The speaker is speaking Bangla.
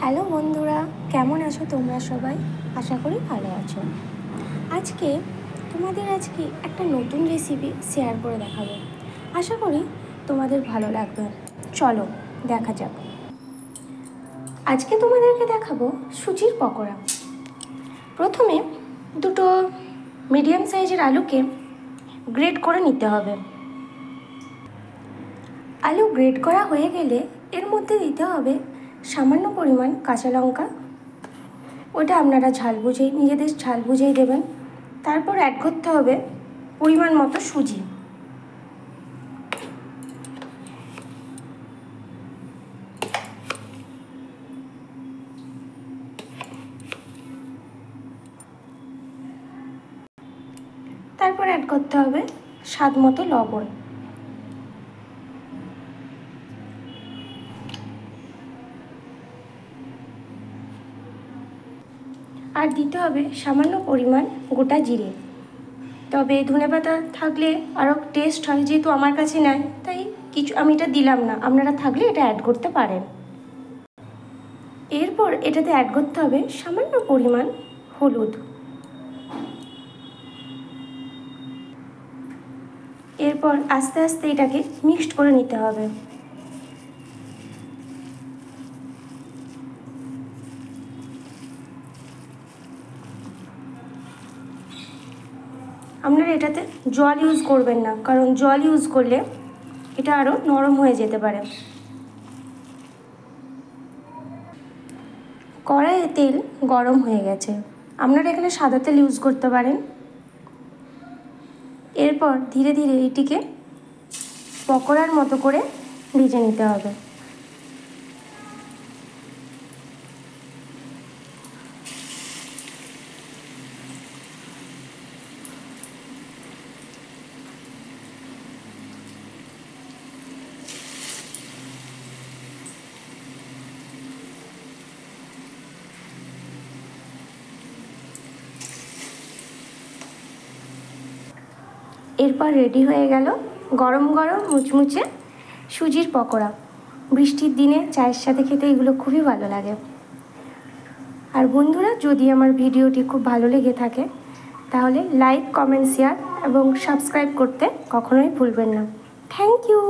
হ্যালো বন্ধুরা, কেমন আছো তোমরা সবাই? আশা করি ভালো আছো। আজকে একটা নতুন রেসিপি শেয়ার করে দেখাবো। আশা করি তোমাদের ভালো লাগবে। চলো দেখা যাক। আজকে তোমাদেরকে দেখাবো সুজির পকোড়া। প্রথমে দুটো মিডিয়াম সাইজের আলুকে গ্রেট করে নিতে হবে। আলু গ্রেট করা হয়ে গেলে এর মধ্যে দিতে হবে সামান্য পরিমাণ কাঁচা লঙ্কা। ওটা আপনারা নিজেদের ঝাল বুঝেই দেবেন। তারপর অ্যাড করতে হবে পরিমাণ মতো সুজি। তারপর অ্যাড করতে হবে স্বাদ মতো লবণ। আর দিতে হবে সামান্য পরিমাণ গোটা জিরে। তবে ধনেপাতা থাকলে আরও টেস্ট হয়, যেহেতু আমার কাছে নাই তাই আমি এটা দিলাম না, আপনারা থাকলে এটা অ্যাড করতে পারেন। এরপর এটাতে অ্যাড করতে হবে সামান্য পরিমাণ হলুদ। এরপর আস্তে আস্তে এটাকে মিক্সড করে নিতে হবে। আপনারা এটাতে জল ইউজ করবেন না, কারণ জল ইউজ করলে এটা আরও নরম হয়ে যেতে পারে। কড়াইয়ে তেল গরম হয়ে গেছে, আপনারা এখানে সাদা তেল ইউজ করতে পারেন। এরপর ধীরে ধীরে এটিকে পকোড়ার মতো করে ভেজে নিতে হবে। এরপর রেডি হয়ে গেল গরম গরম মুচমুচে সুজির পকোড়া। বৃষ্টির দিনে চায়ের সাথে খেতে এগুলো খুবই ভালো লাগে। আর বন্ধুরা, যদি আমার ভিডিওটি খুব ভালো লেগে থাকে তাহলে লাইক, কমেন্ট, শেয়ার এবং সাবস্ক্রাইব করতে কখনোই ভুলবেন না। Thank you.